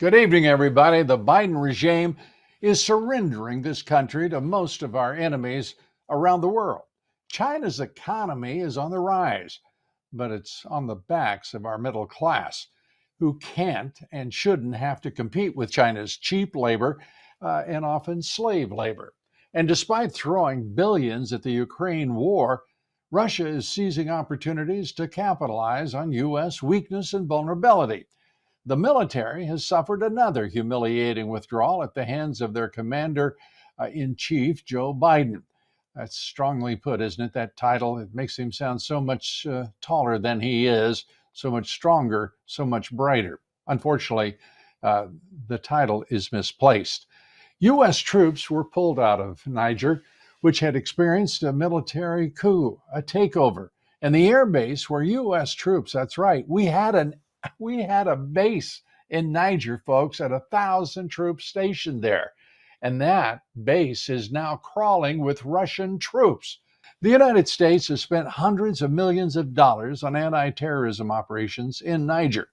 Good evening, everybody. The Biden regime is surrendering this country to most of our enemies around the world. China's economy is on the rise, but it's on the backs of our middle class, who can't and shouldn't have to compete with China's cheap labor and often slave labor. And despite throwing billions at the Ukraine war, Russia is seizing opportunities to capitalize on U.S. weakness and vulnerability. The military has suffered another humiliating withdrawal at the hands of their commander-in-chief, Joe Biden. That's strongly put, isn't it? That title, it makes him sound so much taller than he is, so much stronger, so much brighter. Unfortunately, the title is misplaced. U.S. troops were pulled out of Niger, which had experienced a military coup, a takeover. And the air base where U.S. troops, that's right, we had a base in Niger, folks, at 1,000 troops stationed there. And that base is now crawling with Russian troops. The United States has spent hundreds of millions of dollars on anti-terrorism operations in Niger.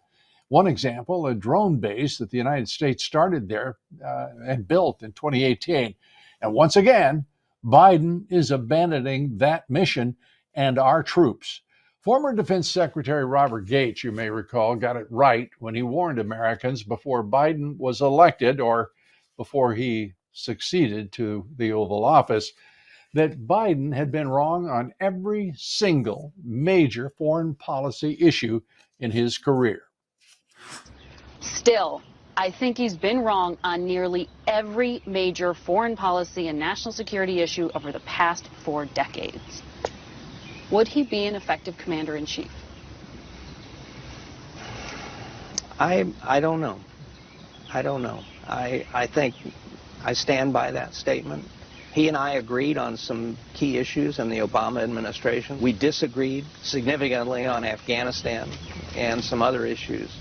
One example, a drone base that the United States started there and built in 2018. And once again, Biden is abandoning that mission and our troops. Former Defense Secretary Robert Gates, you may recall, got it right when he warned Americans before Biden was elected, or before he succeeded to the Oval Office, that Biden had been wrong on every single major foreign policy issue in his career. Still, I think he's been wrong on nearly every major foreign policy and national security issue over the past 4 decades. Would he be an effective commander-in-chief? I don't know. I think I stand by that statement. He and I agreed on some key issues in the Obama administration. We disagreed significantly on Afghanistan and some other issues.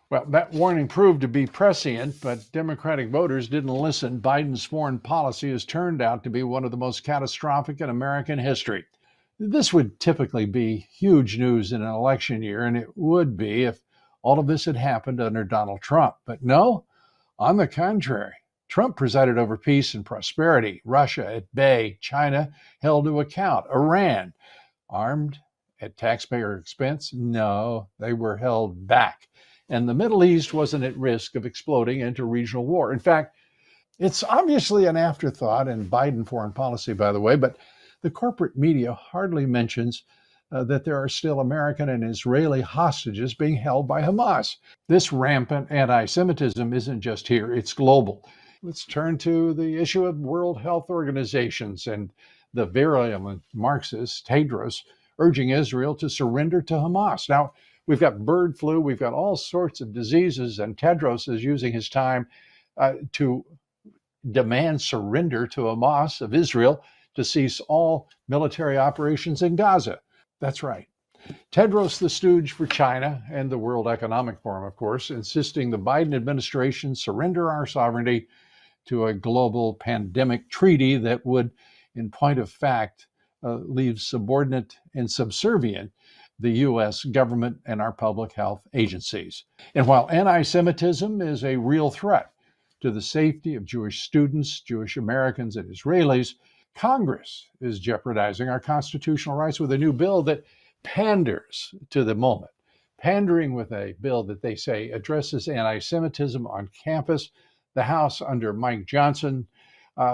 Well, that warning proved to be prescient, but Democratic voters didn't listen. Biden's foreign policy has turned out to be one of the most catastrophic in American history. This would typically be huge news in an election year, and it would be if all of this had happened under Donald Trump. But no, on the contrary, Trump presided over peace and prosperity, Russia at bay, China held to account, Iran armed at taxpayer expense. No, they were held back. And the Middle East wasn't at risk of exploding into regional war. In fact, it's obviously an afterthought in Biden foreign policy, by the way, but the corporate media hardly mentions that there are still American and Israeli hostages being held by Hamas. This rampant anti-Semitism isn't just here, it's global. Let's turn to the issue of World Health Organizations and the virulent Marxist Tedros urging Israel to surrender to Hamas. Now, we've got bird flu, we've got all sorts of diseases, and Tedros is using his time to demand surrender to Hamas of Israel to cease all military operations in Gaza. That's right. Tedros the stooge for China and the World Economic Forum, of course, insisting the Biden administration surrender our sovereignty to a global pandemic treaty that would, in point of fact, leave subordinate and subservient the U.S. government and our public health agencies. And while anti-Semitism is a real threat to the safety of Jewish students, Jewish Americans, and Israelis, Congress is jeopardizing our constitutional rights with a new bill that panders to the moment, pandering with a bill that they say addresses anti-Semitism on campus. The House under Mike Johnson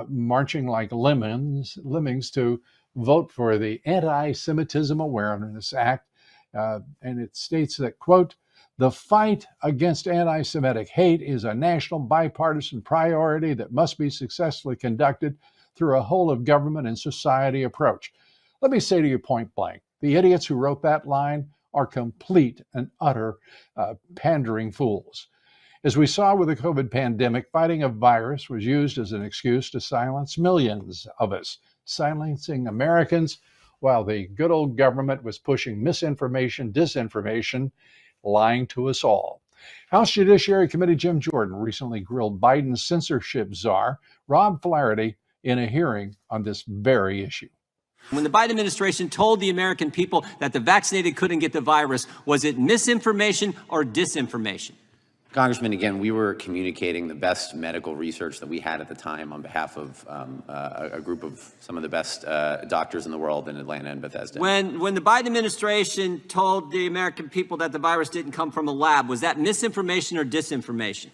marching like lemmings to vote for the Anti-Semitism Awareness Act. And it states that, quote, "The fight against anti-Semitic hate is a national bipartisan priority that must be successfully conducted through a whole of government and society approach." Let me say to you point blank, the idiots who wrote that line are complete and utter pandering fools. As we saw with the COVID pandemic, fighting a virus was used as an excuse to silence millions of us, silencing Americans while the good old government was pushing misinformation, disinformation, lying to us all. House Judiciary Committee Jim Jordan recently grilled Biden's censorship czar, Rob Flaherty, in a hearing on this very issue. When the Biden administration told the American people that the vaccinated couldn't get the virus, was it misinformation or disinformation? Congressman, again, we were communicating the best medical research that we had at the time on behalf of a group of some of the best doctors in the world in Atlanta and Bethesda. When the Biden administration told the American people that the virus didn't come from a lab, was that misinformation or disinformation?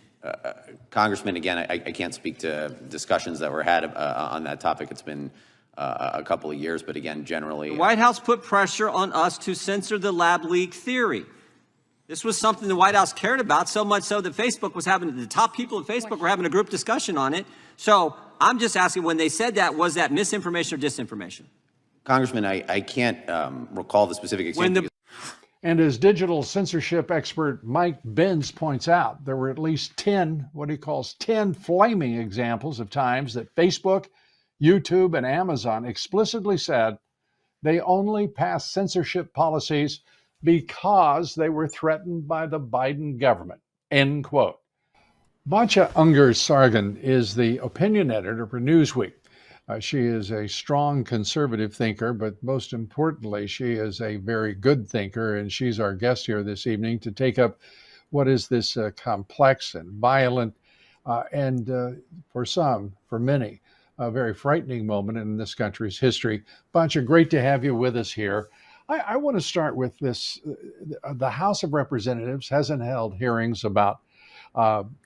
Congressman, again, I can't speak to discussions that were had on that topic. It's been a couple of years, but again, generally. The White House put pressure on us to censor the lab leak theory. This was something the White House cared about, so much so that Facebook was having, the top people at Facebook were having a group discussion on it. So I'm just asking, when they said that, was that misinformation or disinformation? Congressman, I can't recall the specific example. And as digital censorship expert Mike Benz points out, there were at least 10, what he calls 10 flaming examples of times that Facebook, YouTube, and Amazon explicitly said they only passed censorship policies because they were threatened by the Biden government, end quote. Batya Ungar-Sargon is the opinion editor for Newsweek. She is a strong conservative thinker, but most importantly, she is a very good thinker, and she's our guest here this evening to take up what is this complex and violent and for some, for many, a very frightening moment in this country's history. Batya, great to have you with us here. I want to start with this. The House of Representatives hasn't held hearings about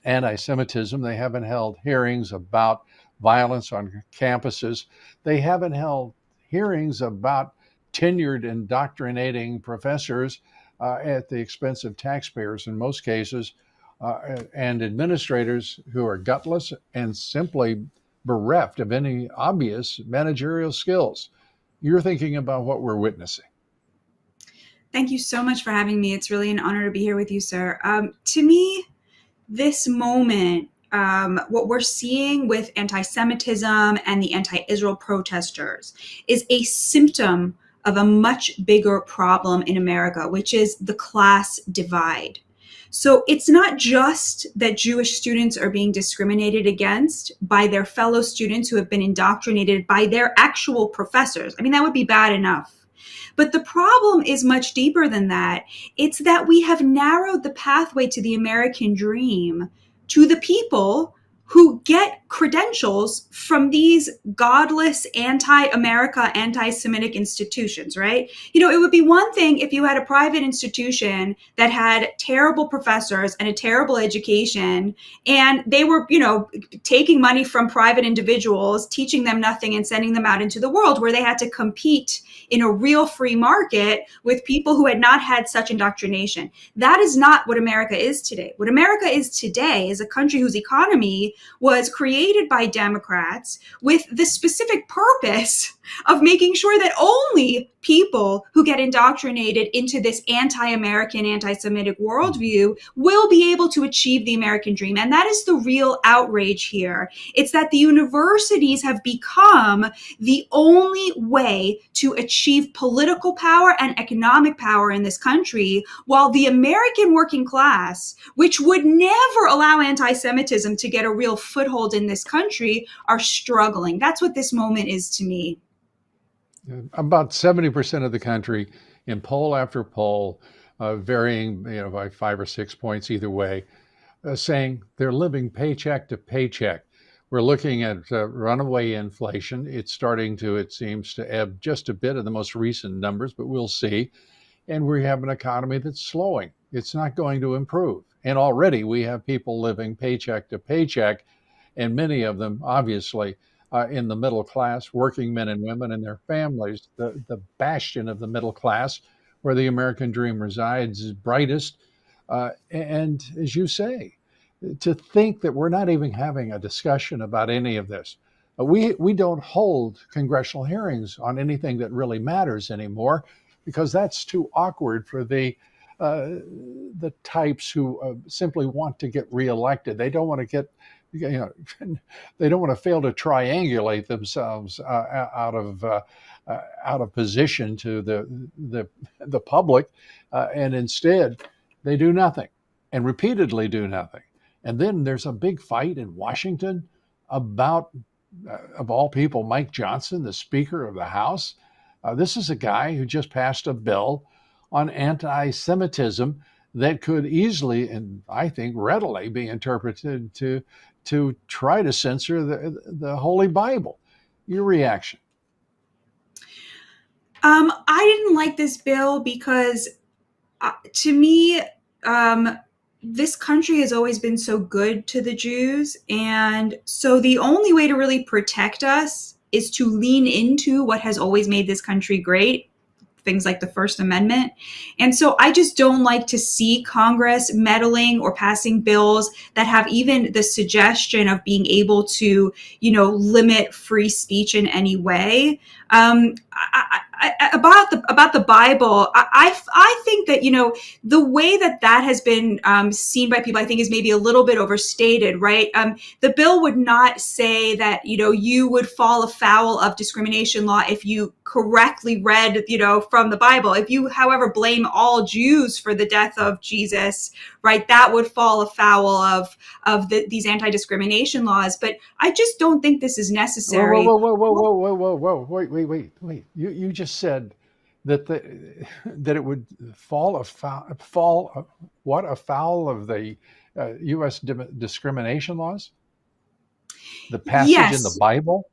anti-Semitism. They haven't held hearings about violence on campuses. They haven't held hearings about tenured indoctrinating professors at the expense of taxpayers in most cases, and administrators who are gutless and simply bereft of any obvious managerial skills. You're thinking about what we're witnessing. Thank you so much for having me. It's really an honor to be here with you, sir. To me, this moment, what we're seeing with anti-Semitism and the anti-Israel protesters is a symptom of a much bigger problem in America, which is the class divide. So it's not just that Jewish students are being discriminated against by their fellow students who have been indoctrinated by their actual professors. I mean, that would be bad enough. But the problem is much deeper than that. It's that we have narrowed the pathway to the American dream to the people who get credentials from these godless anti-America, anti-Semitic institutions, right? You know, it would be one thing if you had a private institution that had terrible professors and a terrible education, and they were, you know, taking money from private individuals, teaching them nothing and sending them out into the world where they had to compete in a real free market with people who had not had such indoctrination. That is not what America is today. What America is today is a country whose economy was created by Democrats with the specific purpose of making sure that only people who get indoctrinated into this anti-American, anti-Semitic worldview will be able to achieve the American dream. And that is the real outrage here. It's that the universities have become the only way to achieve political power and economic power in this country, while the American working class, which would never allow anti-Semitism to get a real foothold in this country, are struggling. That's what this moment is to me. About 70% of the country, in poll after poll, varying by 5 or 6 points either way, saying they're living paycheck to paycheck. We're looking at runaway inflation. It's starting to, it seems, to ebb just a bit in the most recent numbers, but we'll see. And we have an economy that's slowing. It's not going to improve. And already we have people living paycheck to paycheck, and many of them, obviously, in the middle class, working men and women and their families, the bastion of the middle class, where the American dream resides, is brightest. And as you say, to think that we're not even having a discussion about any of this. We don't hold congressional hearings on anything that really matters anymore, because that's too awkward for the types who simply want to get reelected. They don't want to get, they don't want to fail to triangulate themselves out of position to the public, and instead they do nothing and repeatedly do nothing. And then there's a big fight in Washington about, of all people, Mike Johnson, the Speaker of the House. This is a guy who just passed a bill on anti-Semitism that could easily, and I think readily, be interpreted to try to censor the Holy Bible. Your reaction? I didn't like this bill because, to me, this country has always been so good to the Jews. And so the only way to really protect us is to lean into what has always made this country great, things like the First Amendment. And so I just don't like to see Congress meddling or passing bills that have even the suggestion of being able to, limit free speech in any way. About the Bible, I think that the way that has been seen by people, I think, is maybe a little bit overstated, right? The bill would not say that you would fall afoul of discrimination law if you correctly read from the Bible. If you, however, blame all Jews for the death of Jesus, right, that would fall afoul of these anti-discrimination laws. But I just don't think this is necessary. Whoa! Wait! You just said that that it would fall afoul of the U.S. discrimination laws? The passage in the Yes. Bible?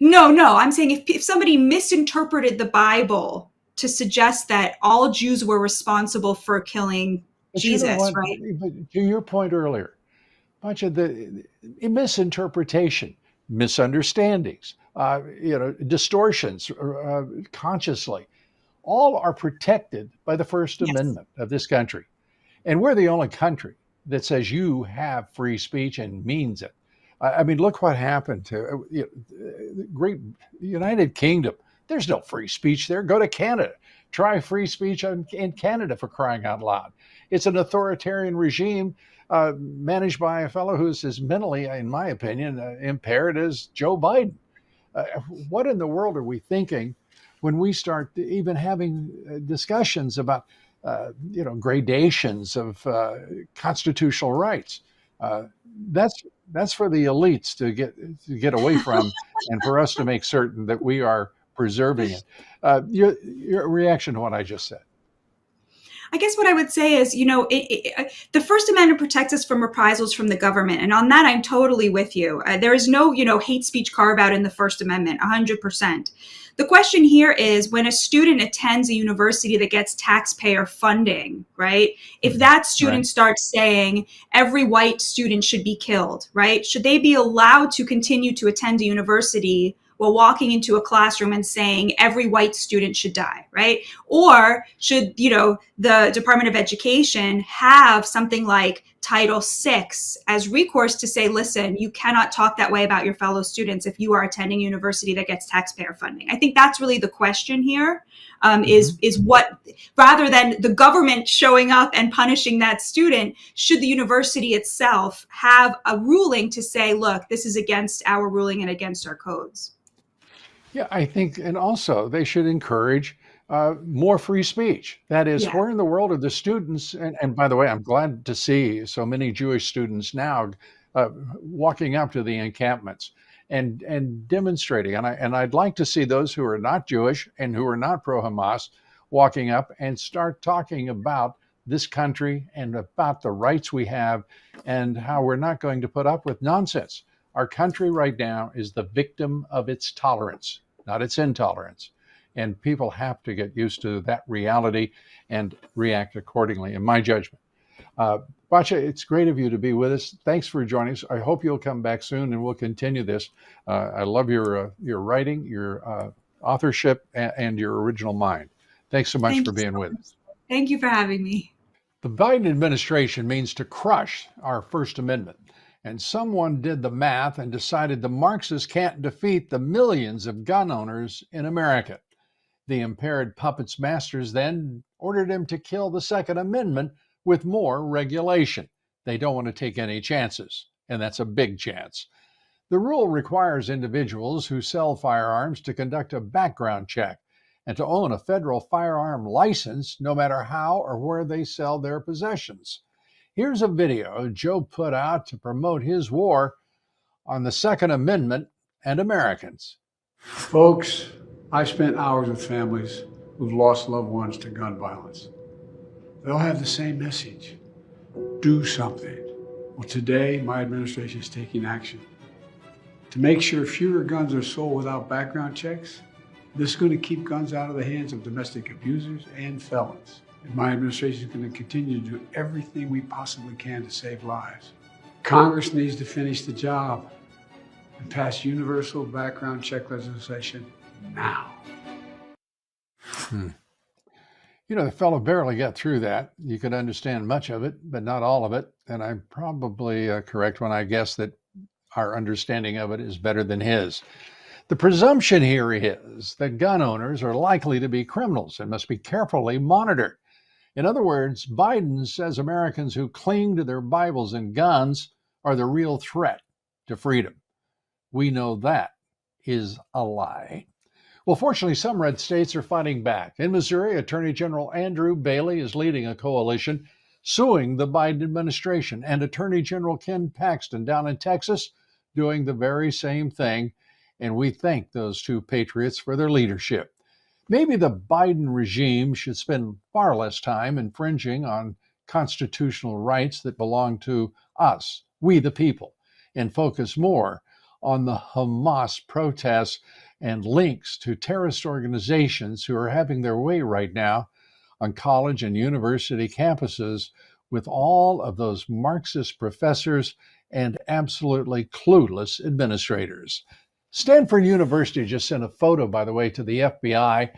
No. I'm saying if somebody misinterpreted the Bible to suggest that all Jews were responsible for killing But you know Jesus, what? right? But to your point earlier, much of the misinterpretation, misunderstandings, distortions, consciously, all are protected by the First Yes. Amendment of this country. And we're the only country that says you have free speech and means it. I mean, look what happened to the great United Kingdom. There's no free speech there. Go to Canada. Try free speech in Canada, for crying out loud. It's an authoritarian regime managed by a fellow who's as mentally, in my opinion, impaired as Joe Biden. Uh, what in the world are we thinking when we start even having discussions about gradations of constitutional rights? Uh, that's for the elites to get away from, and for us to make certain that we are preserving it. Your reaction to what I just said? I guess what I would say is, the First Amendment protects us from reprisals from the government. And on that, I'm totally with you. There is no, hate speech carve out in the First Amendment, 100%. The question here is when a student attends a university that gets taxpayer funding, right? If that student Right. starts saying every white student should be killed, right? Should they be allowed to continue to attend a university while walking into a classroom and saying every white student should die, right? Or should, the Department of Education have something like Title VI as recourse to say, listen, you cannot talk that way about your fellow students if you are attending a university that gets taxpayer funding. I think that's really the question here. Is what, rather than the government showing up and punishing that student, should the university itself have a ruling to say, look, this is against our ruling and against our codes? Yeah, I think, and also they should encourage more free speech. That is, Yeah. where in the world are the students? And by the way, I'm glad to see so many Jewish students now walking up to the encampments and demonstrating. And I'd like to see those who are not Jewish and who are not pro-Hamas walking up and start talking about this country and about the rights we have and how we're not going to put up with nonsense. Our country right now is the victim of its tolerance, not its intolerance. And people have to get used to that reality and react accordingly, in my judgment. Bacha, it's great of you to be with us. Thanks for joining us. I hope you'll come back soon and we'll continue this. I love your writing, your authorship, and your original mind. Thanks so much Thank for you so being with much. us. Thank you for having me. The Biden administration means to crush our First Amendment. And someone did the math and decided the Marxists can't defeat the millions of gun owners in America. The impaired puppet's masters then ordered him to kill the Second Amendment with more regulation. They don't want to take any chances, and that's a big chance. The rule requires individuals who sell firearms to conduct a background check and to own a federal firearm license no matter how or where they sell their possessions. Here's a video Joe put out to promote his war on the Second Amendment and Americans. Folks, I spent hours with families who've lost loved ones to gun violence. They'll have the same message. Do something. Well, today, my administration is taking action to make sure fewer guns are sold without background checks. This is going to keep guns out of the hands of domestic abusers and felons. And my administration is going to continue to do everything we possibly can to save lives. Congress needs to finish the job and pass universal background check legislation now. The fellow barely got through that. You could understand much of it, but not all of it. And I'm probably correct when I guess that our understanding of it is better than his. The presumption here is that gun owners are likely to be criminals and must be carefully monitored. In other words, Biden says Americans who cling to their Bibles and guns are the real threat to freedom. We know that is a lie. Well, fortunately, some red states are fighting back. In Missouri, Attorney General Andrew Bailey is leading a coalition suing the Biden administration, and Attorney General Ken Paxton down in Texas doing the very same thing. And we thank those two patriots for their leadership. Maybe the Biden regime should spend far less time infringing on constitutional rights that belong to us, we the people, and focus more on the Hamas protests and links to terrorist organizations who are having their way right now on college and university campuses with all of those Marxist professors and absolutely clueless administrators. Stanford University just sent a photo, by the way, to the FBI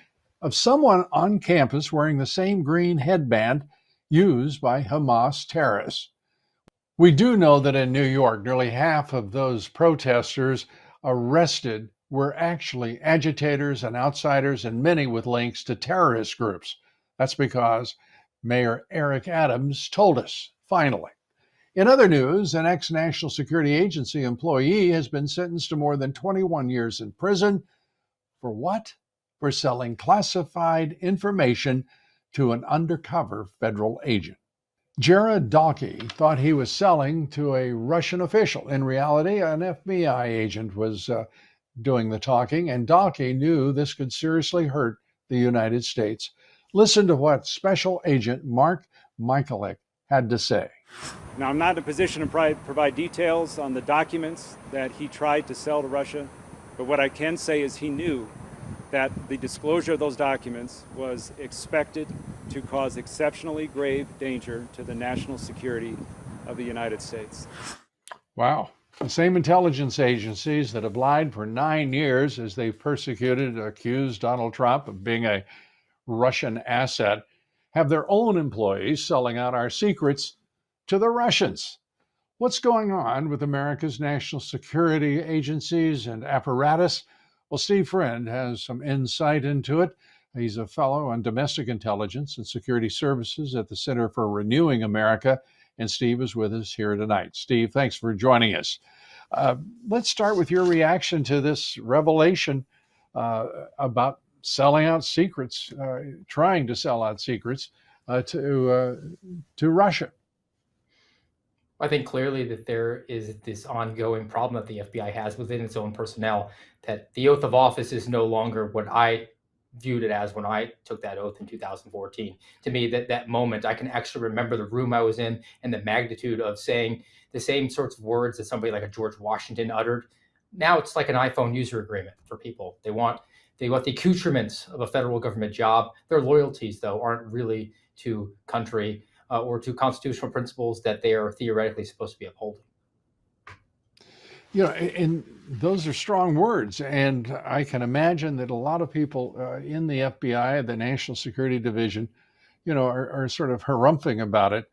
of someone on campus wearing the same green headband used by Hamas terrorists. We do know that in New York, nearly half of those protesters arrested were actually agitators and outsiders, and many with links to terrorist groups. That's because Mayor Eric Adams told us, finally. In other news, an ex-National Security Agency employee has been sentenced to more than 21 years in prison. For what? For selling classified information to an undercover federal agent. Jared Dalkey thought he was selling to a Russian official. In reality, an FBI agent was doing the talking, and Dalkey knew this could seriously hurt the United States. Listen to what Special Agent Mark Michaelek had to say. Now, I'm not in a position to provide details on the documents that he tried to sell to Russia, but what I can say is he knew that the disclosure of those documents was expected to cause exceptionally grave danger to the national security of the United States. Wow. The same intelligence agencies that have lied for 9 years as they persecuted, accused Donald Trump of being a Russian asset have their own employees selling out our secrets to the Russians. What's going on with America's national security agencies and apparatus? Well, Steve Friend has some insight into it. He's a fellow on domestic intelligence and security services at the Center for Renewing America, and Steve is with us here tonight. Steve, thanks for joining us. Let's start with your reaction to this revelation about selling out secrets, trying to sell out secrets to Russia. I think clearly that there is this ongoing problem that the FBI has within its own personnel, that the oath of office is no longer what I viewed it as when I took that oath in 2014. To me, that moment, I can actually remember the room I was in and the magnitude of saying the same sorts of words that somebody like a George Washington uttered. Now it's like an iPhone user agreement for people. They want the accoutrements of a federal government job. Their loyalties, though, aren't really to country or to constitutional principles that they are theoretically supposed to be upholding. And those are strong words. And I can imagine that a lot of people in the FBI, the National Security Division, are sort of harumphing about it.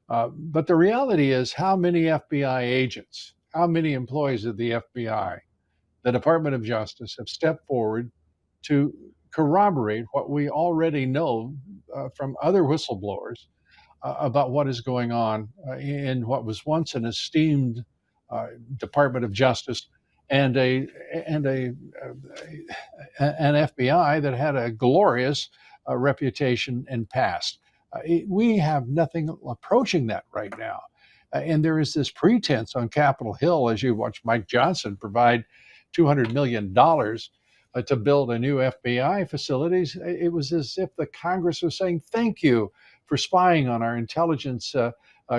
But the reality is, how many FBI agents, how many employees of the FBI, the Department of Justice, have stepped forward to corroborate what we already know from other whistleblowers about what is going on in what was once an esteemed Department of Justice and an FBI that had a glorious reputation and past. We have nothing approaching that right now. And there is this pretense on Capitol Hill, as you watch Mike Johnson provide $200 million to build a new FBI facilities. It was as if the Congress was saying, thank you for spying on our intelligence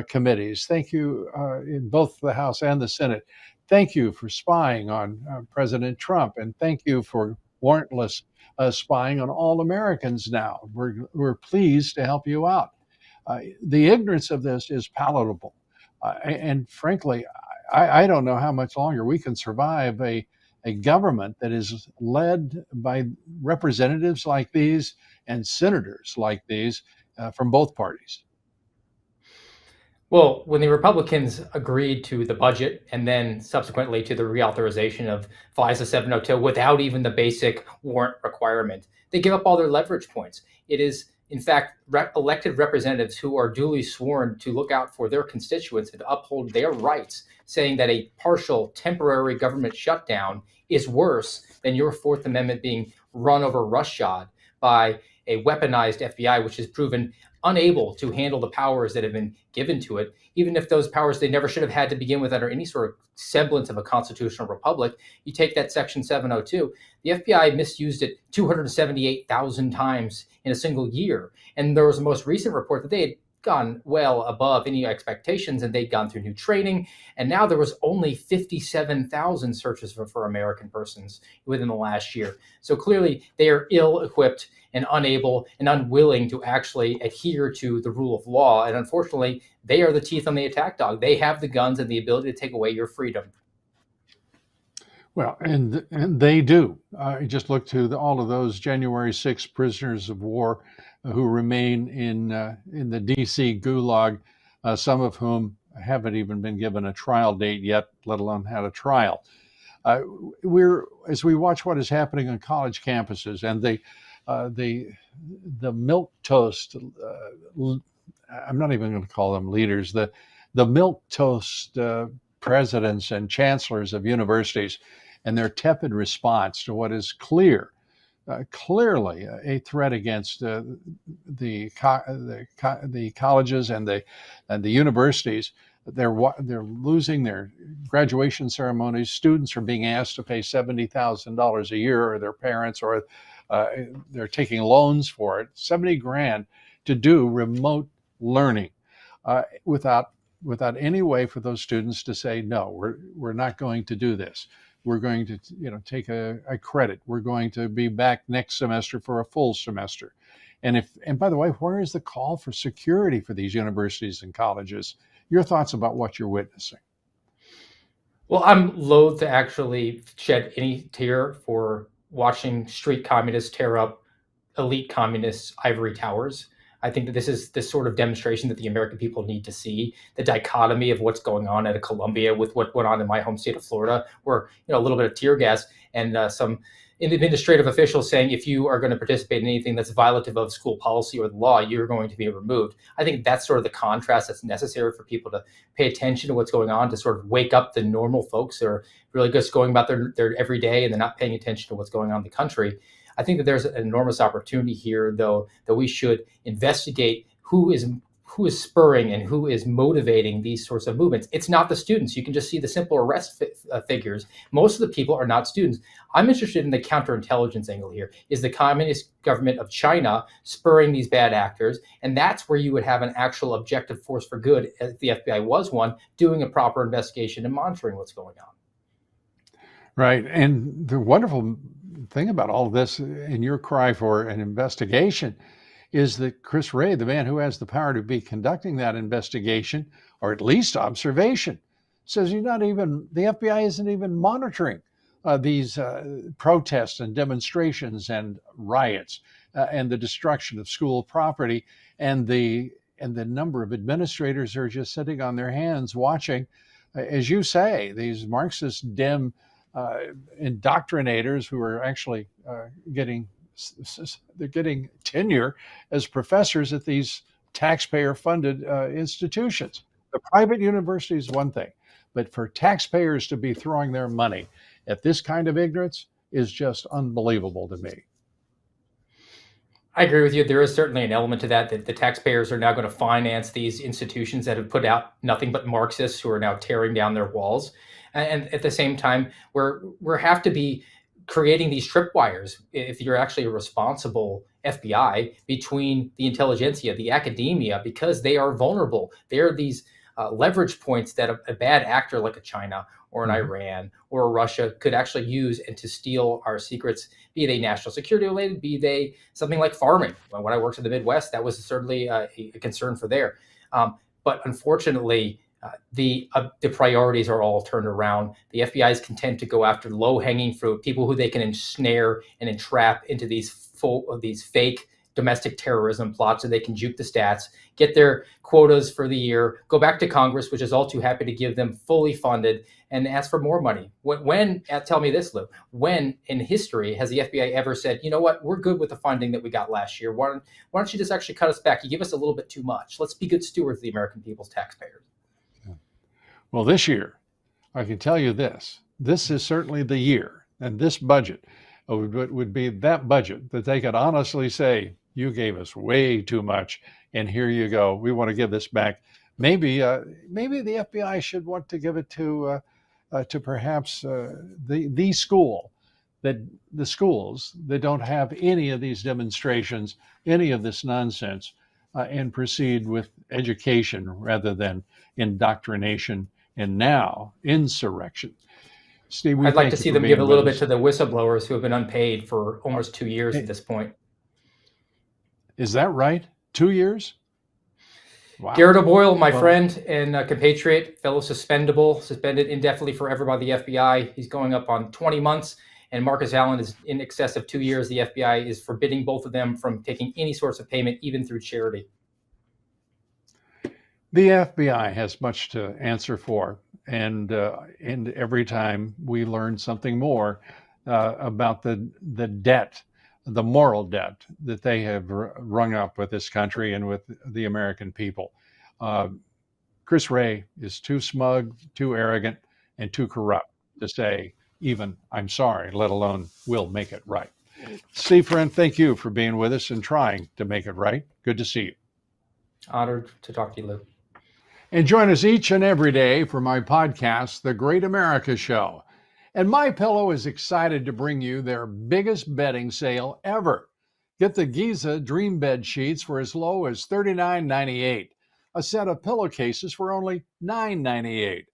committees. Thank you in both the House and the Senate. Thank you for spying on President Trump, and thank you for warrantless spying on all Americans now. We're pleased to help you out. The ignorance of this is palatable. And frankly, I don't know how much longer we can survive a government that is led by representatives like these and senators like these from both parties. Well, when the Republicans agreed to the budget and then subsequently to the reauthorization of FISA 702 without even the basic warrant requirement, they give up all their leverage points. It is, in fact, elected representatives who are duly sworn to look out for their constituents and to uphold their rights, saying that a partial temporary government shutdown is worse than your Fourth Amendment being run over roughshod by a weaponized FBI, which has proven unable to handle the powers that have been given to it, even if those powers they never should have had to begin with under any sort of semblance of a constitutional republic. You take that Section 702, the FBI misused it 278,000 times in a single year. And there was a most recent report that they had gone well above any expectations, and they'd gone through new training. And now there was only 57,000 searches for American persons within the last year. So clearly they are ill-equipped and unable and unwilling to actually adhere to the rule of law. And unfortunately, they are the teeth on the attack dog. They have the guns and the ability to take away your freedom. Well, and they do. Just look to all of those January 6th prisoners of war who remain in the D.C. gulag, some of whom haven't even been given a trial date yet, let alone had a trial. As we watch what is happening on college campuses and the milquetoast, I'm not even going to call them leaders, the milquetoast presidents and chancellors of universities and their tepid response to what is clearly a threat against the colleges and the universities. They're losing their graduation ceremonies. Students are being asked to pay $70,000 a year, or their parents, or they're taking loans for it, 70 grand to do remote learning without any way for those students to say, no, we're not going to do this. We're going to take a credit. We're going to be back next semester for a full semester. And by the way, where is the call for security for these universities and colleges? Your thoughts about what you're witnessing? Well, I'm loath to actually shed any tear for watching street communists tear up elite communists' ivory towers. I think that this is this sort of demonstration that the American people need to see, the dichotomy of what's going on at Columbia with what went on in my home state of Florida, where a little bit of tear gas and some administrative officials saying if you are going to participate in anything that's violative of school policy or the law, you're going to be removed. I think that's sort of the contrast that's necessary for people to pay attention to what's going on, to sort of wake up the normal folks that are really just going about their everyday and they're not paying attention to what's going on in the country. I think that there's an enormous opportunity here, though, that we should investigate who is spurring and who is motivating these sorts of movements. It's not the students. You can just see the simple arrest figures. Most of the people are not students. I'm interested in the counterintelligence angle here. Is the communist government of China spurring these bad actors? And that's where you would have an actual objective force for good, as the FBI was one, doing a proper investigation and monitoring what's going on. Right. And the wonderful thing about all of this in your cry for an investigation is that Chris Wray, the man who has the power to be conducting that investigation, or at least observation, says the FBI isn't even monitoring these protests and demonstrations and riots and the destruction of school property, and the number of administrators are just sitting on their hands watching, as you say, these Marxist dim indoctrinators who are actually getting tenure as professors at these taxpayer-funded institutions. The private university is one thing, but for taxpayers to be throwing their money at this kind of ignorance is just unbelievable to me. I agree with you. There is certainly an element to that the taxpayers are now going to finance these institutions that have put out nothing but Marxists who are now tearing down their walls. And at the same time, we have to be creating these tripwires if you're actually a responsible FBI, between the intelligentsia, the academia, because they are vulnerable. They're these leverage points that a bad actor like a China or an Iran or a Russia could actually use and to steal our secrets, be they national security related, be they something like farming. When I worked in the Midwest, that was certainly a concern for there. But unfortunately, the priorities are all turned around. The FBI is content to go after low-hanging fruit, people who they can ensnare and entrap into these fake domestic terrorism plots so they can juke the stats, get their quotas for the year, go back to Congress, which is all too happy to give them fully funded, and ask for more money. Tell me this, Lou, when in history has the FBI ever said, you know what, we're good with the funding that we got last year. Why don't you just actually cut us back? You give us a little bit too much. Let's be good stewards of the American people's taxpayers. Well, this year, I can tell you this is certainly the year, and this budget would be that budget that they could honestly say, you gave us way too much, and here you go. We want to give this back. Maybe the FBI should want to give it to perhaps the schools that don't have any of these demonstrations, any of this nonsense, and proceed with education rather than indoctrination and now insurrection. Steve, I'd like to see them give a little bit to the whistleblowers who have been unpaid for almost 2 years at this point. Is that right? 2 years? Wow. Garrett O'Boyle, my friend and compatriot, fellow suspended indefinitely forever by the FBI. He's going up on 20 months. And Marcus Allen is in excess of 2 years. The FBI is forbidding both of them from taking any sorts of payment, even through charity. The FBI has much to answer for. And every time we learn something more about the debt, the moral debt that they have rung up with this country and with the American people. Chris Wray is too smug, too arrogant, and too corrupt to say even I'm sorry, let alone we'll make it right. Steve, friend, thank you for being with us and trying to make it right. Good to see you. Honored to talk to you, Lou. And join us each and every day for my podcast, The Great America Show. And MyPillow is excited to bring you their biggest bedding sale ever. Get the Giza Dream Bed sheets for as low as $39.98. A set of pillowcases for only $9.98.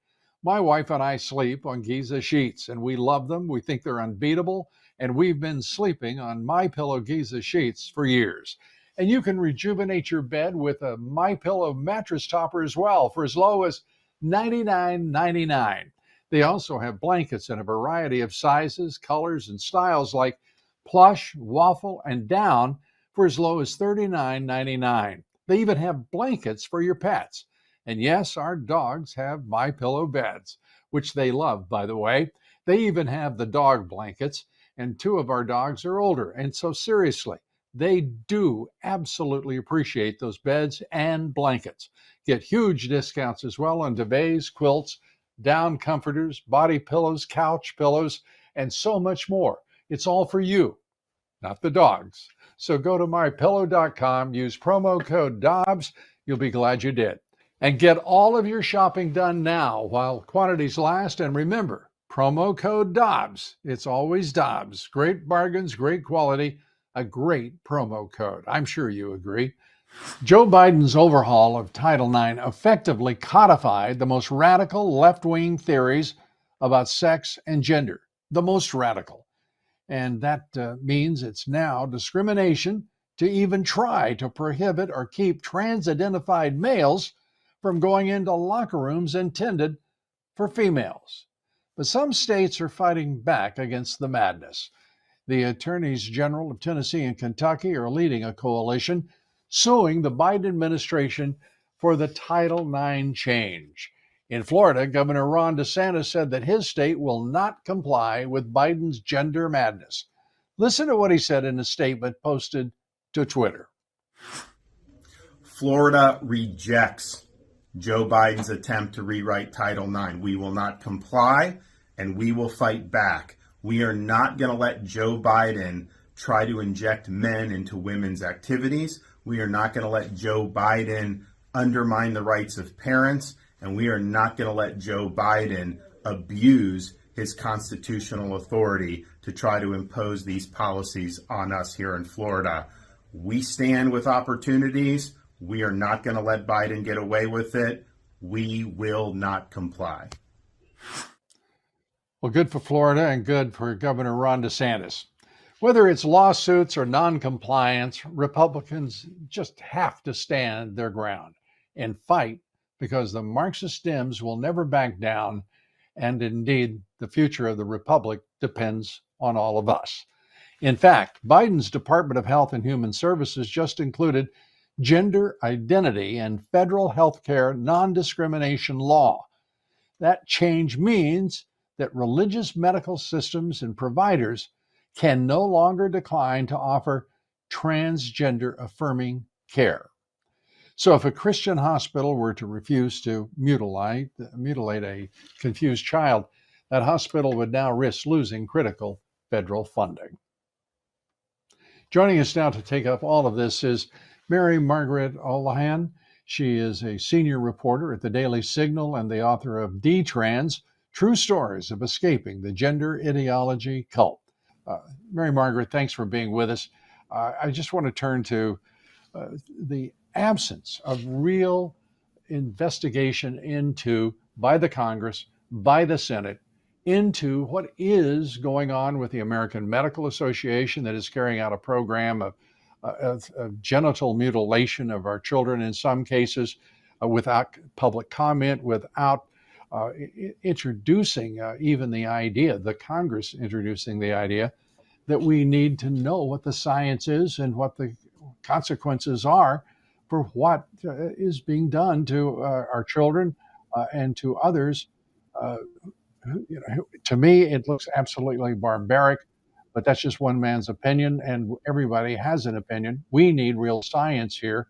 My wife and I sleep on Giza sheets, and we love them. We think they're unbeatable, and we've been sleeping on MyPillow Giza sheets for years. And you can rejuvenate your bed with a MyPillow mattress topper as well for as low as $99.99. They also have blankets in a variety of sizes, colors, and styles like plush, waffle, and down for as low as $39.99. They even have blankets for your pets. And yes, our dogs have MyPillow beds, which they love, by the way. They even have the dog blankets, and 2 of our dogs are older. And so seriously, they do absolutely appreciate those beds and blankets. Get huge discounts as well on duvets, quilts, down comforters, body pillows, couch pillows, and so much more. It's all for you, not the dogs. So go to mypillow.com, use promo code Dobbs. You'll be glad you did. And get all of your shopping done now while quantities last. And remember, promo code Dobbs. It's always Dobbs. Great bargains, great quality, a great promo code. I'm sure you agree. Joe Biden's overhaul of Title IX effectively codified the most radical left-wing theories about sex and gender, the most radical. And that means it's now discrimination to even try to prohibit or keep trans-identified males from going into locker rooms intended for females. But some states are fighting back against the madness. The attorneys general of Tennessee and Kentucky are leading a coalition suing the Biden administration for the Title IX change. In Florida, Governor Ron DeSantis said that his state will not comply with Biden's gender madness. Listen to what he said in a statement posted to Twitter. Florida rejects Joe Biden's attempt to rewrite Title IX. We will not comply, and we will fight back. We are not going to let Joe Biden try to inject men into women's activities. We are not going to let Joe Biden undermine the rights of parents, and we are not going to let Joe Biden abuse his constitutional authority to try to impose these policies on us here in Florida. We stand with opportunities. We are not going to let Biden get away with it. We will not comply. Well, good for Florida and good for Governor Ron DeSantis. Whether it's lawsuits or noncompliance, Republicans just have to stand their ground and fight, because the Marxist Dems will never back down. And indeed, the future of the Republic depends on all of us. In fact, Biden's Department of Health and Human Services just included gender identity and federal healthcare non-discrimination law. That change means that religious medical systems and providers can no longer decline to offer transgender affirming care. So if a Christian hospital were to refuse to mutilate a confused child, that hospital would now risk losing critical federal funding. Joining us now to take up all of this is Mary Margaret Olahan. She is a senior reporter at the Daily Signal and the author of D-Trans, True Stories of Escaping the Gender Ideology Cult. Mary Margaret, thanks for being with us. I just want to turn to the absence of real investigation by the Congress, by the Senate, into what is going on with the American Medical Association that is carrying out a program of genital mutilation of our children in some cases without public comment, without introducing even the Congress introducing the idea that we need to know what the science is and what the consequences are for what is being done to our children and to others. To me, it looks absolutely barbaric, but that's just one man's opinion, and everybody has an opinion. We need real science here.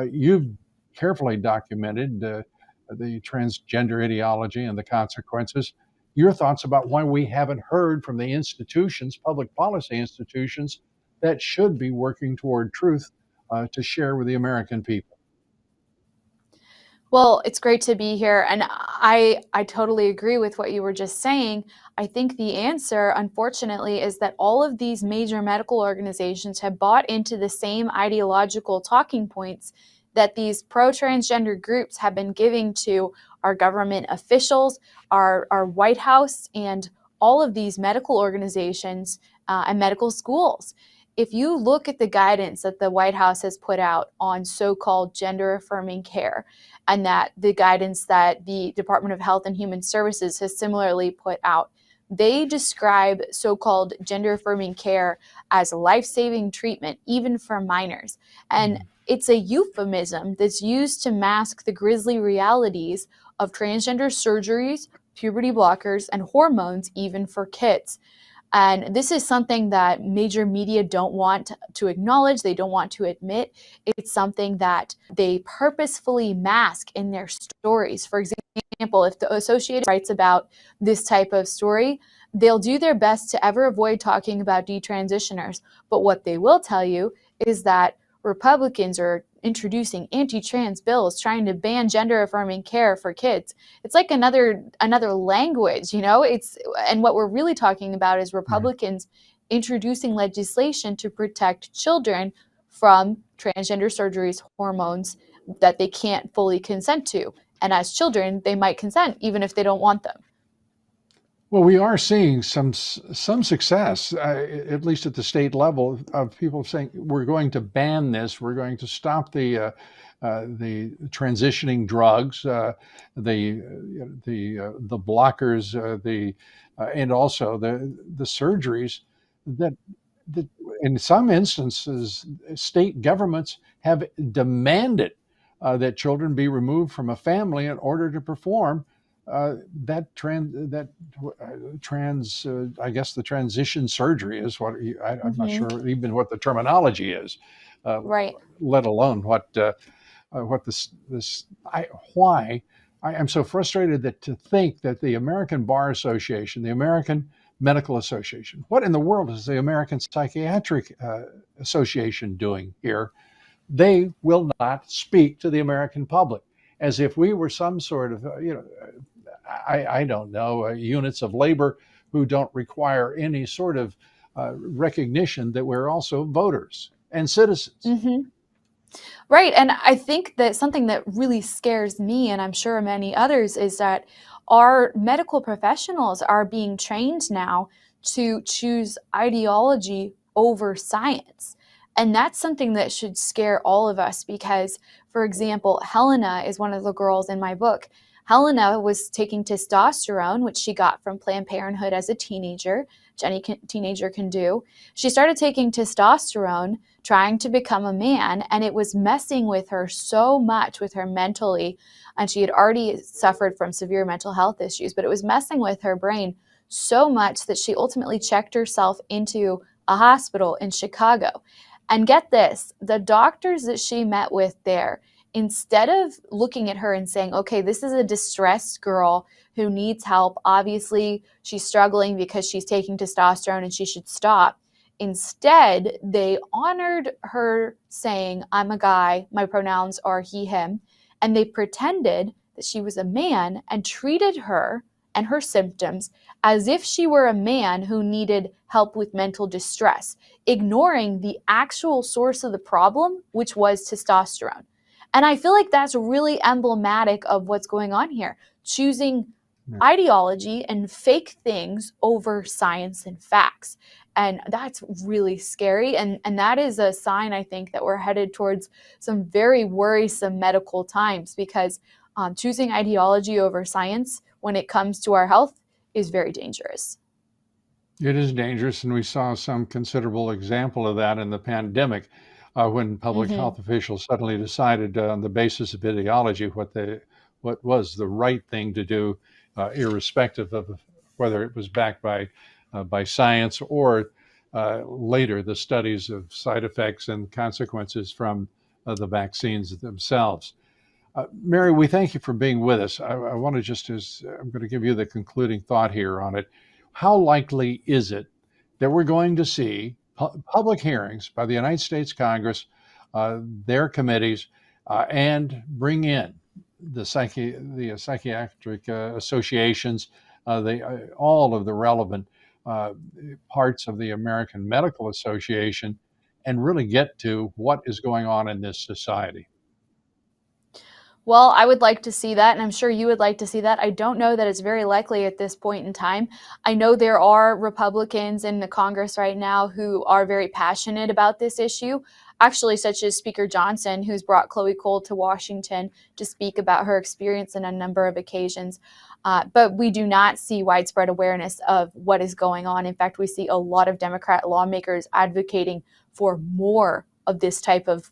You've carefully documented the transgender ideology and the consequences. Your thoughts about why we haven't heard from the institutions, public policy institutions, that should be working toward truth to share with the American people. Well, it's great to be here. And I totally agree with what you were just saying. I think the answer, unfortunately, is that all of these major medical organizations have bought into the same ideological talking points that these pro-transgender groups have been giving to our government officials, our White House, and all of these medical organizations and medical schools. If you look at the guidance that the White House has put out on so-called gender-affirming care, and that the guidance that the Department of Health and Human Services has similarly put out, they describe so-called gender-affirming care as life-saving treatment, even for minors. And it's a euphemism that's used to mask the grisly realities of transgender surgeries, puberty blockers, and hormones, even for kids. And this is something that major media don't want to acknowledge. They don't want to admit. It's something that they purposefully mask in their stories. For example, if the Associated writes about this type of story, they'll do their best to ever avoid talking about detransitioners. But what they will tell you is that Republicans are introducing anti-trans bills trying to ban gender-affirming care for kids. It's like another language, and what we're really talking about is Republicans introducing legislation to protect children from transgender surgeries, hormones that they can't fully consent to. And as children, they might consent even if they don't want them. Well, we are seeing some success, at least at the state level, of people saying we're going to ban this. We're going to stop the transitioning drugs, the blockers, and also the surgeries that in some instances state governments have demanded that children be removed from a family in order to perform I guess the transition surgery is what I'm not sure even what the terminology is, right? Let alone why I am so frustrated to think that the American Bar Association, the American Medical Association, what in the world is the American Psychiatric Association doing here? They will not speak to the American public as if we were some sort of, I don't know, units of labor who don't require any sort of recognition that we're also voters. and citizens. Mm-hmm. Right. And I think that something that really scares me, and I'm sure many others, is that our medical professionals are being trained now to choose ideology over science. And that's something that should scare all of us because, for example, Helena is one of the girls in my book. Helena was taking testosterone, which she got from Planned Parenthood as a teenager, which any teenager can do. She started taking testosterone, trying to become a man, and it was messing with her so much, with her mentally. And she had already suffered from severe mental health issues, but it was messing with her brain so much that she ultimately checked herself into a hospital in Chicago. And get this, the doctors that she met with there, instead of looking at her and saying, okay, this is a distressed girl who needs help, obviously she's struggling because she's taking testosterone and she should stop. Instead, they honored her saying, I'm a guy, my pronouns are he, him, and they pretended that she was a man and treated her and her symptoms as if she were a man who needed help with mental distress, ignoring the actual source of the problem, which was testosterone. And I feel like that's really emblematic of what's going on here, choosing ideology and fake things over science and facts. And that's really scary. And that is a sign, I think, that we're headed towards some very worrisome medical times because choosing ideology over science when it comes to our health is very dangerous. It is dangerous, and we saw some considerable example of that in the pandemic when public health officials suddenly decided on the basis of ideology what was the right thing to do, irrespective of whether it was backed by science or later the studies of side effects and consequences from the vaccines themselves. Mary, we thank you for being with us. I want to I'm going to give you the concluding thought here on it. How likely is it that we're going to see public hearings by the United States Congress, their committees, and bring in the psychiatric associations, all of the relevant parts of the American Medical Association, and really get to what is going on in this society? Well, I would like to see that, and I'm sure you would like to see that. I don't know that it's very likely at this point in time. I know there are Republicans in the Congress right now who are very passionate about this issue, actually, such as Speaker Johnson, who's brought Chloe Cole to Washington to speak about her experience on a number of occasions. But we do not see widespread awareness of what is going on. In fact, we see a lot of Democrat lawmakers advocating for more of this type of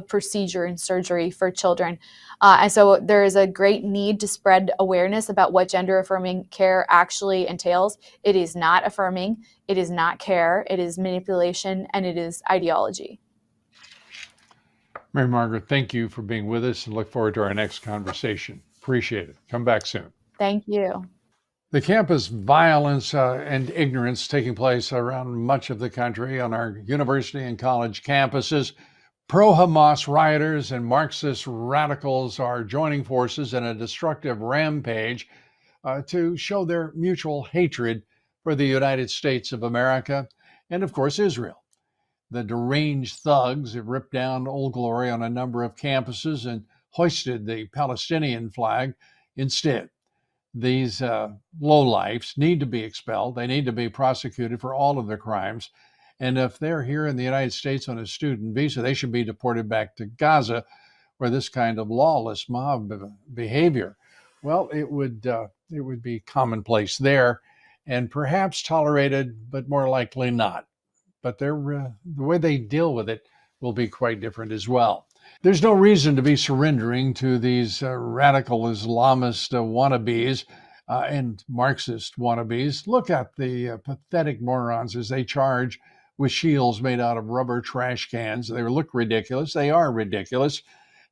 procedure and surgery for children. And so there is a great need to spread awareness about what gender affirming care actually entails. It is not affirming, it is not care, it is manipulation, and it is ideology. Mary Margaret, thank you for being with us and look forward to our next conversation. Appreciate it. Come back soon. Thank you. The campus violence and ignorance taking place around much of the country on our university and college campuses. Pro-Hamas rioters and Marxist radicals are joining forces in a destructive rampage to show their mutual hatred for the United States of America and, of course, Israel. The deranged thugs have ripped down Old Glory on a number of campuses and hoisted the Palestinian flag instead. These lowlifes need to be expelled. They need to be prosecuted for all of their crimes. And if they're here in the United States on a student visa, they should be deported back to Gaza, where this kind of lawless mob behavior, well, it would be commonplace there and perhaps tolerated, but more likely not. But the way they deal with it will be quite different as well. There's no reason to be surrendering to these radical Islamist wannabes and Marxist wannabes. Look at the pathetic morons as they charge with shields made out of rubber trash cans. They look ridiculous. They are ridiculous.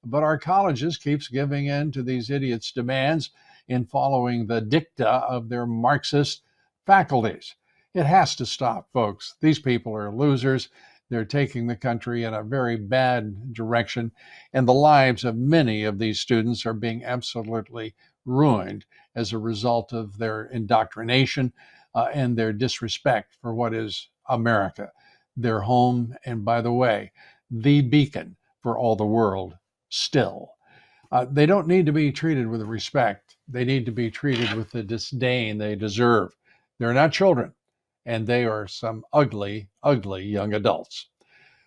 But our colleges keeps giving in to these idiots' demands in following the dicta of their Marxist faculties. It has to stop, folks. These people are losers. They're taking the country in a very bad direction, and the lives of many of these students are being absolutely ruined as a result of their indoctrination and their disrespect for what is America, their home, and by the way, the beacon for all the world still. They don't need to be treated with respect. They need to be treated with the disdain they deserve. They're not children, and they are some ugly, ugly young adults.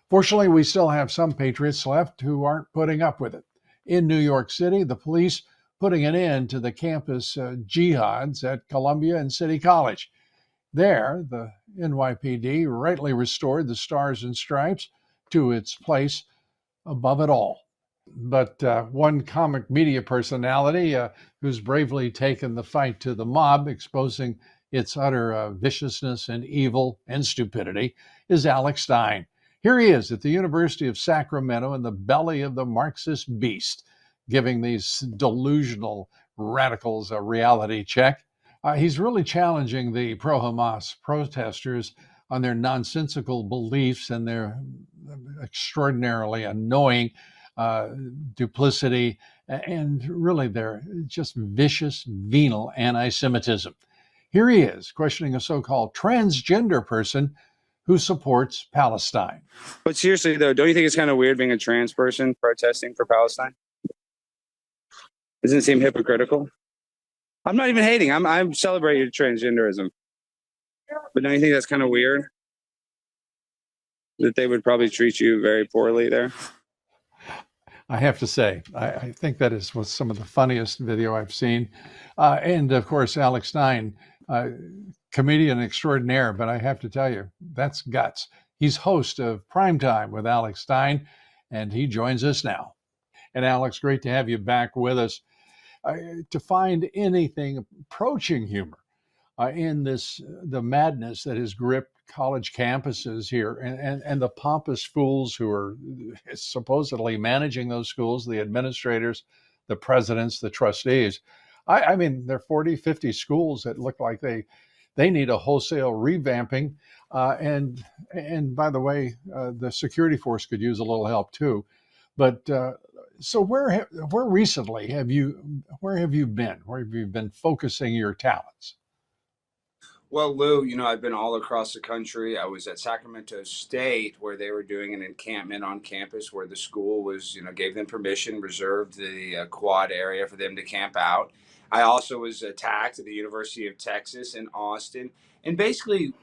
Fortunately, we still have some patriots left who aren't putting up with it. In New York City, the police putting an end to the campus jihads at Columbia and City College. There, the NYPD rightly restored the Stars and Stripes to its place above it all. But one comic media personality who's bravely taken the fight to the mob, exposing its utter viciousness and evil and stupidity, is Alex Stein. Here he is at the University of Sacramento in the belly of the Marxist beast, giving these delusional radicals a reality check. He's really challenging the pro-Hamas protesters on their nonsensical beliefs and their extraordinarily annoying duplicity, and really their just vicious, venal anti-Semitism. Here he is questioning a so-called transgender person who supports Palestine. But seriously, though, don't you think it's kind of weird being a trans person protesting for Palestine? Doesn't it seem hypocritical? I'm not even hating. I'm celebrating transgenderism. But don't you think that's kind of weird? That they would probably treat you very poorly there? I have to say, I think that was some of the funniest video I've seen. And of course, Alex Stein, comedian extraordinaire, but I have to tell you, that's guts. He's host of Primetime with Alex Stein, and he joins us now. And Alex, great to have you back with us. To find anything approaching humor in the madness that has gripped college campuses here, and the pompous fools who are supposedly managing those schools, the administrators, the presidents, the trustees. I mean, there are 40, 50 schools that look like they need a wholesale revamping. And by the way, the security force could use a little help too. But so where recently have you been? Where have you been focusing your talents? Well, Lou, I've been all across the country. I was at Sacramento State where they were doing an encampment on campus where the school was, gave them permission, reserved the quad area for them to camp out. I also was attacked at the University of Texas in Austin. And basically,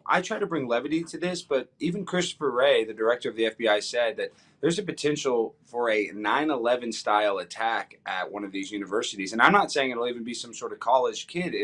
I try to bring levity to this, but even Christopher Wray, the director of the FBI, said that there's a potential for a 9/11 style attack at one of these universities. And I'm not saying it'll even be some sort of college kid.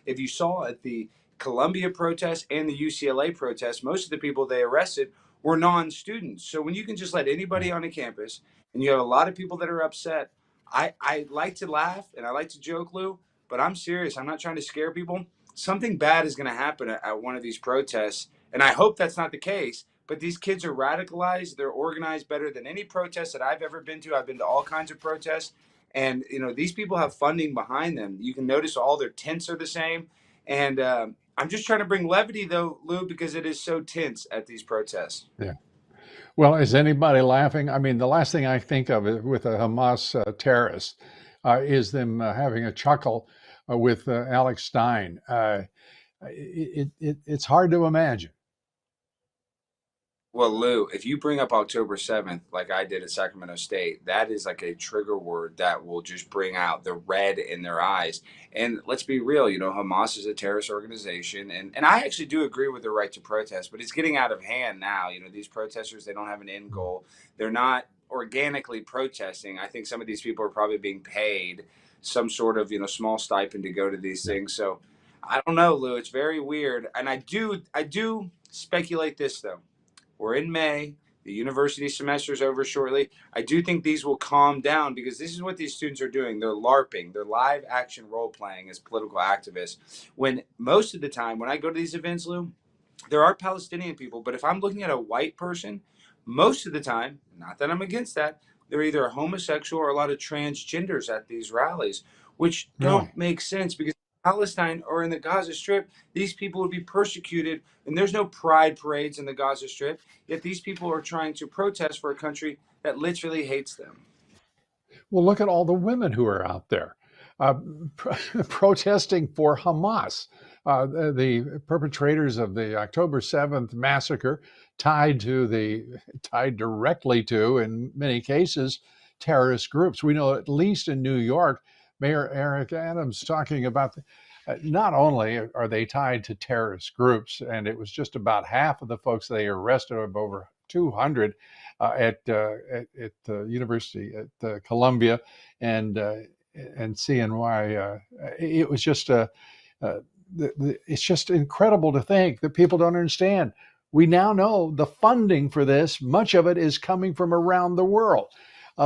If you saw at the Columbia protest and the UCLA protest, most of the people they arrested were non-students. So when you can just let anybody on a campus and you have a lot of people that are upset, I like to laugh and I like to joke, Lou, but I'm serious. I'm not trying to scare people. Something bad is going to happen at one of these protests, and I hope that's not the case. But these kids are radicalized. They're organized better than any protest that I've ever been to. I've been to all kinds of protests. And, these people have funding behind them. You can notice all their tents are the same. And I'm just trying to bring levity, though, Lou, because it is so tense at these protests. Yeah. Well, is anybody laughing? I mean, the last thing I think of with a Hamas terrorist is them having a chuckle with Alex Stein. It's hard to imagine. Well, Lou, if you bring up October 7th, like I did at Sacramento State, that is like a trigger word that will just bring out the red in their eyes. And let's be real, Hamas is a terrorist organization. And I actually do agree with the right to protest, but it's getting out of hand now. These protesters, they don't have an end goal. They're not organically protesting. I think some of these people are probably being paid some sort of, small stipend to go to these things. So I don't know, Lou. It's very weird. And I do speculate this, though. We're in May. The university semester is over shortly. I do think these will calm down because this is what these students are doing. They're LARPing. They're live action role playing as political activists. When most of the time, when I go to these events, Lou, there are Palestinian people. But if I'm looking at a white person, most of the time, not that I'm against that, they're either a homosexual or a lot of transgenders at these rallies, which don't make sense because Palestine or in the Gaza Strip, these people would be persecuted, and there's no pride parades in the Gaza Strip, yet these people are trying to protest for a country that literally hates them. Well, look at all the women who are out there protesting for Hamas. The perpetrators of the October 7th massacre tied directly to, in many cases, terrorist groups. We know, at least in New York, Mayor Eric Adams talking about not only are they tied to terrorist groups, and it was just about half of the folks they arrested, of over 200 at the University at Columbia and CNY. It was just it's just incredible to think that people don't understand. We now know the funding for this, much of it is coming from around the world,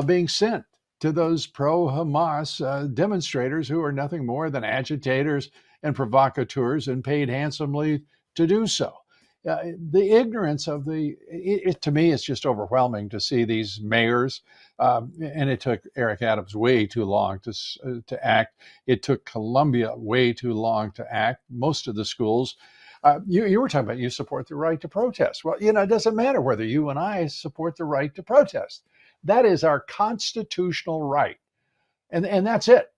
being sent to those pro-Hamas demonstrators who are nothing more than agitators and provocateurs and paid handsomely to do so. The ignorance of to me, it's just overwhelming to see these mayors, and it took Eric Adams way too long to act. It took Columbia way too long to act. Most of the schools, you were talking about you support the right to protest. Well, it doesn't matter whether you and I support the right to protest. That is our constitutional right. And that's it.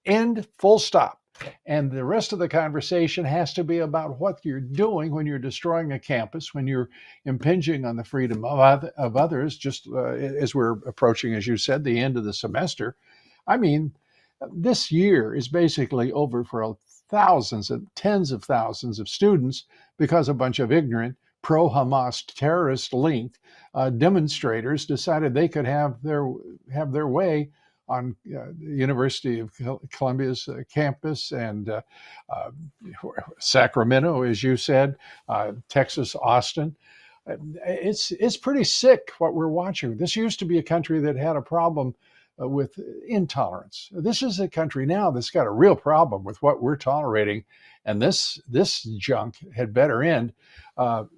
End, full stop. And the rest of the conversation has to be about what you're doing when you're destroying a campus, when you're impinging on the freedom of others, just as we're approaching, as you said, the end of the semester. I mean, this year is basically over for thousands and tens of thousands of students because a bunch of ignorant pro-Hamas terrorist-linked demonstrators decided they could have their way on the University of Columbia's campus, and Sacramento, as you said, Texas, Austin. It's pretty sick what we're watching. This used to be a country that had a problem with intolerance. This is a country now that's got a real problem with what we're tolerating, and this junk had better end,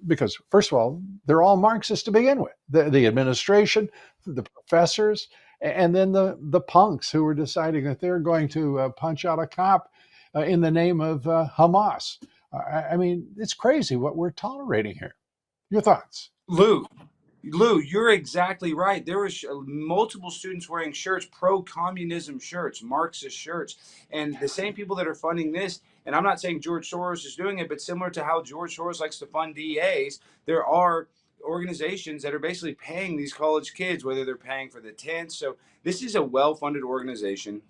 because first of all, they're all Marxists to begin with. The administration, the professors, and then the punks who are deciding that they're going to punch out a cop in the name of Hamas. I mean, it's crazy what we're tolerating here. Your thoughts? Lou, you're exactly right. There was multiple students wearing shirts, pro-communism shirts, Marxist shirts, and the same people that are funding this. And I'm not saying George Soros is doing it, but similar to how George Soros likes to fund DAs, there are organizations that are basically paying these college kids, whether they're paying for the tents. So this is a well-funded organization.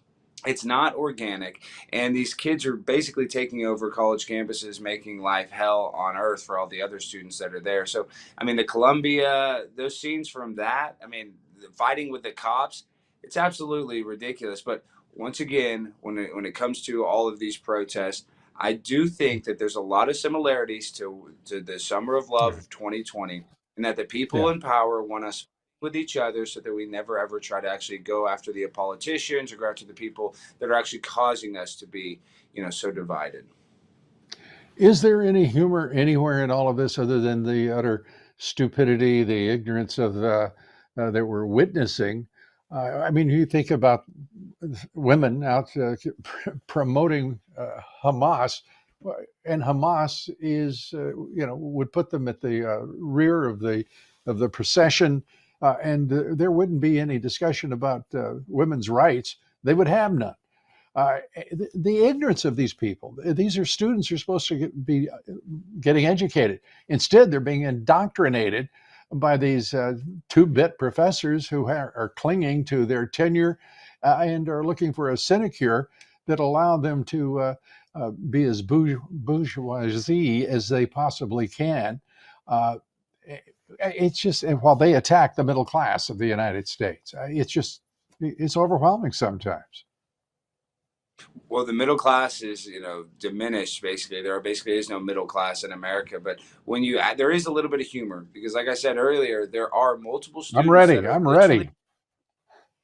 It's not organic, and these kids are basically taking over college campuses, making life hell on earth for all the other students that are there. So, I mean, the Columbia, those scenes from that, I mean, the fighting with the cops, it's absolutely ridiculous. But once again, when it comes to all of these protests, I do think that there's a lot of similarities to the Summer of Love of 2020, and that the people in power want us with each other so that we never ever try to actually go after the politicians or go after the people that are actually causing us to be, so divided. Is there any humor anywhere in all of this other than the utter stupidity, the ignorance of that we're witnessing? I mean, you think about women out promoting Hamas, and Hamas is, would put them at the rear of the procession, and there wouldn't be any discussion about women's rights. They would have none. The ignorance of these people. These are students who are supposed to be getting educated. Instead, they're being indoctrinated by these two-bit professors who are clinging to their tenure and are looking for a sinecure that allow them to be as bourgeoisie as they possibly can. It's just, and while they attack the middle class of the United States, it's overwhelming sometimes. Well, the middle class is, diminished. Basically, there basically is no middle class in America. But when you add, there is a little bit of humor because, like I said earlier, there are multiple students. I'm ready.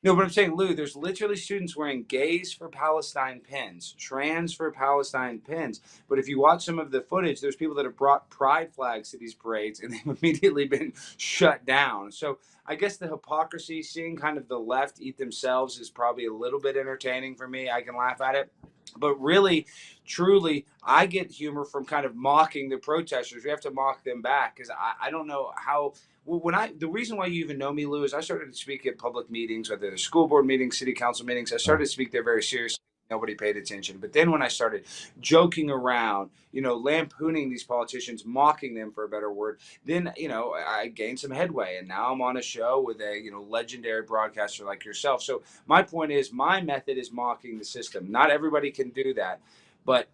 No, but I'm saying, Lou, there's literally students wearing gays for Palestine pins, trans for Palestine pins. But if you watch some of the footage, there's people that have brought pride flags to these parades and they've immediately been shut down. So I guess the hypocrisy, seeing kind of the left eat themselves, is probably a little bit entertaining for me. I can laugh at it. But really, truly, I get humor from kind of mocking the protesters. We have to mock them back because I don't know how. The reason why you even know me, Lou, is I started to speak at public meetings, whether they're school board meetings, city council meetings. I started to speak there very seriously Nobody paid attention. But then when I started joking around, lampooning these politicians, mocking them for a better word, then, I gained some headway. And now I'm on a show with a, legendary broadcaster like yourself. So my point is, my method is mocking the system. Not everybody can do that. But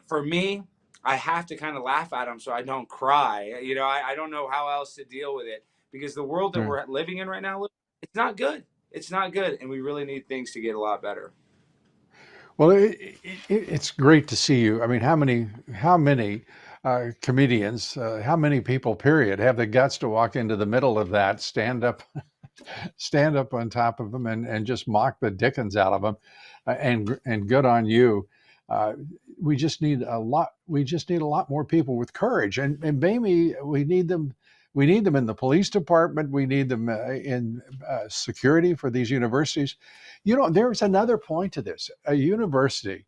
for me, I have to kind of laugh at them so I don't cry. I don't know how else to deal with it, because the world that we're living in right now, it's not good. It's not good. And we really need things to get a lot better. Well, it's great to see you. I mean, how many comedians, how many people, period, have the guts to walk into the middle of that, stand up on top of them, and just mock the dickens out of them, and good on you. We just need a lot. We just need a lot more people with courage, and maybe we need them. We need them in the police department. We need them in security for these universities. There's another point to this. A university,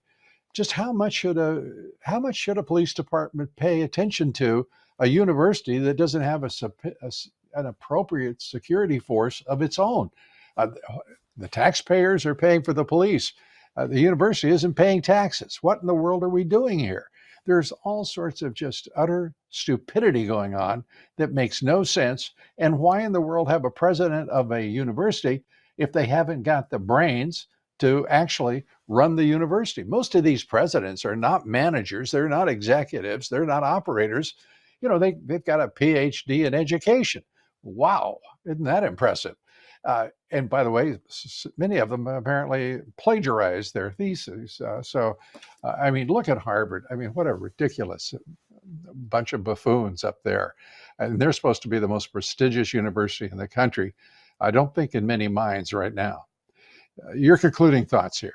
just how much should a police department pay attention to a university that doesn't have an appropriate security force of its own? The taxpayers are paying for the police. The university isn't paying taxes. What in the world are we doing here? There's all sorts of just utter stupidity going on that makes no sense. And why in the world have a president of a university if they haven't got the brains to actually run the university? Most of these presidents are not managers. They're not executives. They're not operators. They've got a PhD in education. Wow, isn't that impressive? And by the way, many of them apparently plagiarized their theses. I mean, look at Harvard. I mean, what a ridiculous bunch of buffoons up there. And they're supposed to be the most prestigious university in the country. I don't think in many minds right now. Your concluding thoughts here.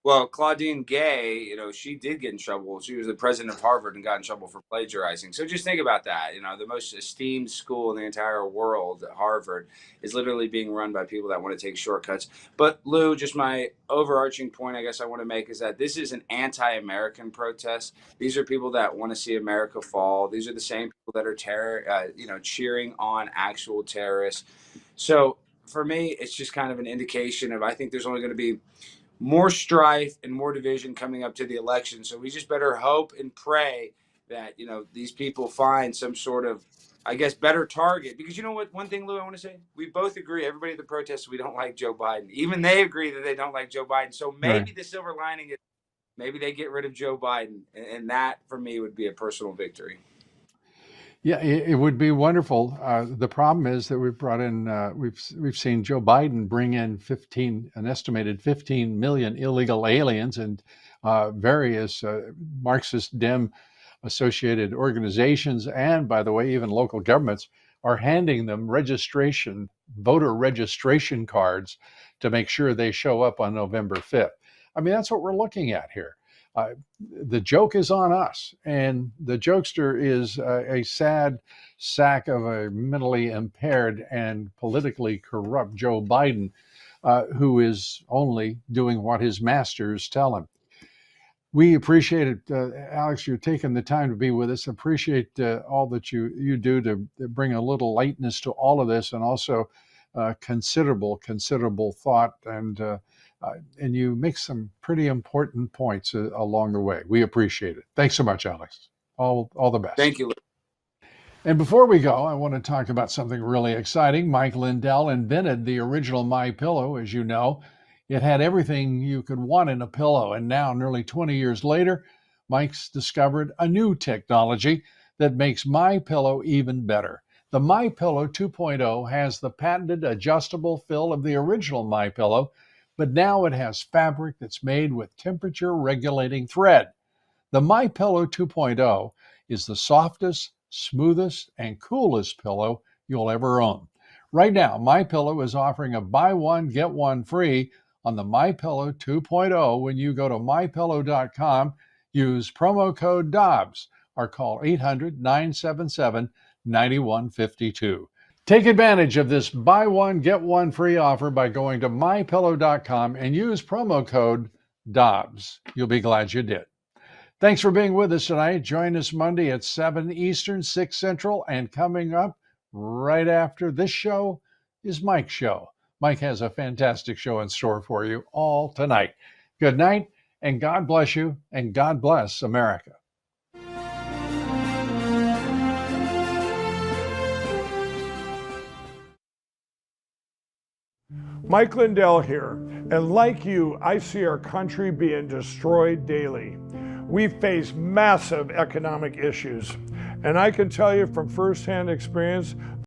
Well, Claudine Gay, she did get in trouble. She was the president of Harvard and got in trouble for plagiarizing. So just think about that. The most esteemed school in the entire world, Harvard, is literally being run by people that want to take shortcuts. But Lou, just my overarching point I guess I want to make is that this is an anti-American protest. These are people that want to see America fall. These are the same people that are cheering on actual terrorists. So for me, it's just kind of an indication of, I think there's only going to be more strife and more division coming up to the election. So we just better hope and pray that, these people find some sort of, I guess, better target. Because you know what, one thing, Lou, I want to say, we both agree, everybody at the protests, we don't like Joe Biden. Even they agree that they don't like Joe Biden. So maybe the silver lining is maybe they get rid of Joe Biden. And that, for me, would be a personal victory. Yeah, it would be wonderful. The problem is that we've brought in, we've seen Joe Biden bring in an estimated 15 million illegal aliens, and various Marxist Dem associated organizations, and by the way, even local governments are handing them voter registration cards to make sure they show up on November 5th. I mean, that's what we're looking at here. The joke is on us, and the jokester is a sad sack of a mentally impaired and politically corrupt Joe Biden, who is only doing what his masters tell him. We appreciate it, Alex. You're taking the time to be with us. Appreciate all that you do to bring a little lightness to all of this, and also considerable thought, and you make some pretty important points along the way. We appreciate it. Thanks so much, Alex. All the best. Thank you. And before we go, I want to talk about something really exciting. Mike Lindell invented the original MyPillow, as you know. It had everything you could want in a pillow. And now, nearly 20 years later, Mike's discovered a new technology that makes MyPillow even better. The MyPillow 2.0 has the patented adjustable fill of the original MyPillow, but now it has fabric that's made with temperature regulating thread. The MyPillow 2.0 is the softest, smoothest, and coolest pillow you'll ever own. Right now, MyPillow is offering a buy one, get one free on the MyPillow 2.0 when you go to mypillow.com, use promo code Dobbs, or call 800-977-9152. Take advantage of this buy one, get one free offer by going to mypillow.com and use promo code Dobbs. You'll be glad you did. Thanks for being with us tonight. Join us Monday at 7 Eastern, 6 Central, and coming up right after this show is Mike's show. Mike has a fantastic show in store for you all tonight. Good night, and God bless you, and God bless America. Mike Lindell here, and like you, I see our country being destroyed daily. We face massive economic issues, and I can tell you from firsthand experience,